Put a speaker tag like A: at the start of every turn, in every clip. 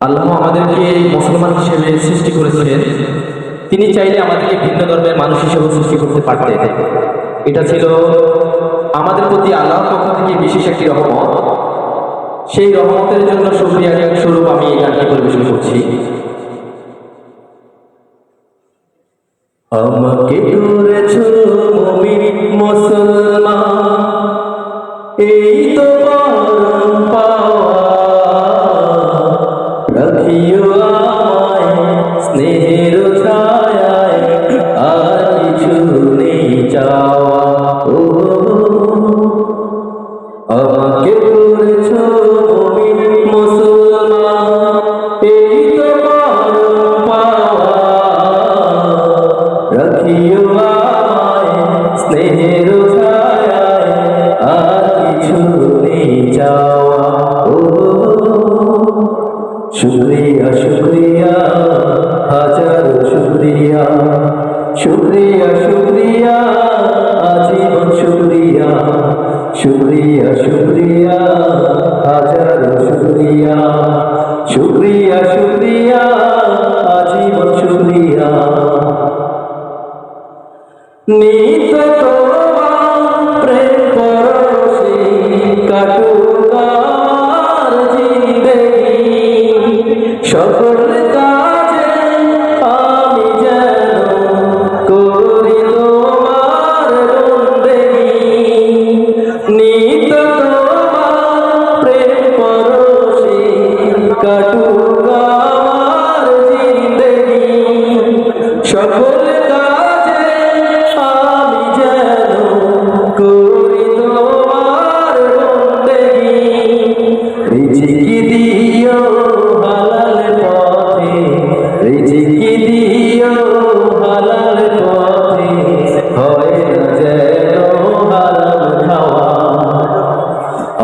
A: আল্লাহ আমাদেরকে মুসলমান হিসেবে সৃষ্টি করেছেন। তিনি চাইলে আমাদেরকে ভিন্ন ধর্মের মানুষ হিসেবে সৃষ্টি করতে পারতেন। এটা ছিল আমাদের প্রতি আল্লাহর পক্ষ থেকে বিশেষ একটি রহমত। সেই রহমতের জন্য শুকরিয়া স্বরূপ আমি এই গানটি পরিবেশন করছি। আমাকে করেছো মুমিন মুসলমান, এই তো পরম পাওয়া। রাখিও আমায় স্নেহের ছায়ায়, আর কিছু নেই চাওয়া। ও আমাকে করেছো মুমিন মুসলমান, এই তো পরম পাওয়া। রাখিও আমায় স্নেহের ছায়ায়, আর কিছু নেই চাওয়া। ও শুকরিয়া শুকরিয়া হাজারো শুকরিয়া, শুকরিয়া শুকরিয়া আজীবন শুকরিয়া। শুকরিয়া শুকরিয়া হাজারো শুকরিয়া, শুকরিয়া শুকরিয়া আজীবন শুকরিয়া। নিত তোমার প্রেম পরশে কাটুক আমার জিন্দেগি। সকল কাজে আমি যেন করি তোমার বন্দেগি। নিত তোমার প্রেম পরশে কাটুক আমার জিন্দেগি। সকল কাজে আমি যেন করি তোমার বন্দেগি। রিজিকি দিও হালাল পথে, রিজিকি দিও হালাল পথে, হয় না যেন হারাম খাওয়া।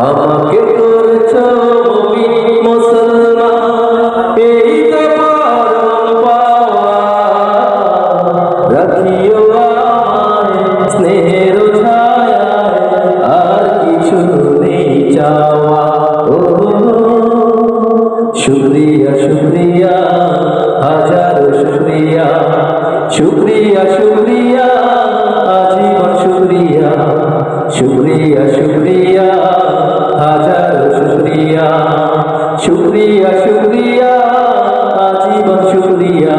A: আমাকে করেছো মুমিন মুসলমান, এই তো পরম পাওয়া। রাখিও আমায় স্নেহের ছায়ায়, আর কিছু নেই চাওয়া। ও শুকরিয়া শুকরিয়া হাজারো শুকরিয়া, শুকরিয়া শুকরিয়া আজীবন শুকরিয়া। শুকরিয়া শুকরিয়া হাজারো শুকরিয়া, শুকরিয়া শুকরিয়া আজীবন শুকরিয়া।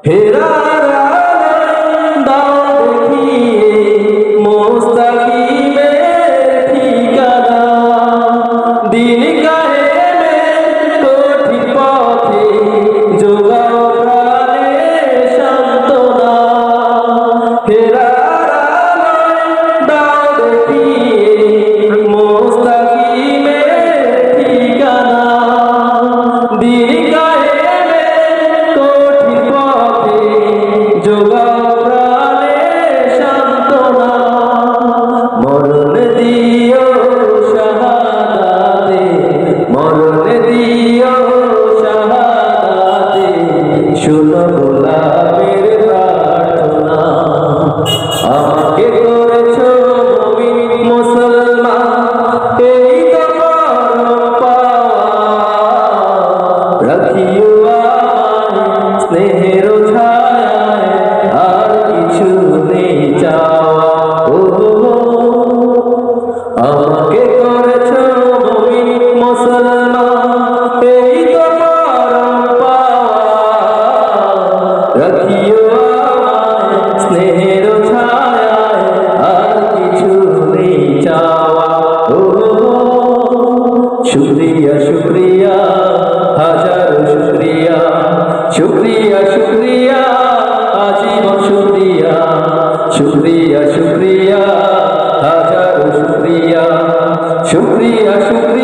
A: হেরার আলোয় দাও দেখিয়ে মুস্তাকিমের ঠিকানা। দিন কায়েমের কঠিন পথে যোগাও প্রাণে সান্ত্বনা। হেরার আলোয় দাও দেখিয়ে মুস্তাকিমের ঠিকানা। দিন কায়েমের কঠিন পথে যোগাও প্রাণে সান্ত্বনা। মরণ দিও শাহাদাতে, মরণ দিও শাহাদাতে, শুনো গোলামের প্রার্থনা। আমাকে করেছো মুমিন মুসলমান, এই তো পরম পাওয়া। রাখিও আমায় স্নেহের ছায়ায়, আর কিছু নেই চাওয়া। ও আমাকে করেছো মুমিন মুসলমান, এই তো পরম পাওয়া। রাখিও আমায় স্নেহের ছায়ায়, আর কিছু নেই চাওয়া। ও শুকরিয়া শুকরিয়া হাজারো শুকরিয়া, শুকরিয়া শুকরিয়া আজীবন শুকরিয়া। শুকরিয়া শুকরিয়া হাজারো শুকরিয়া, শুকরিয়া শুকরিয়া।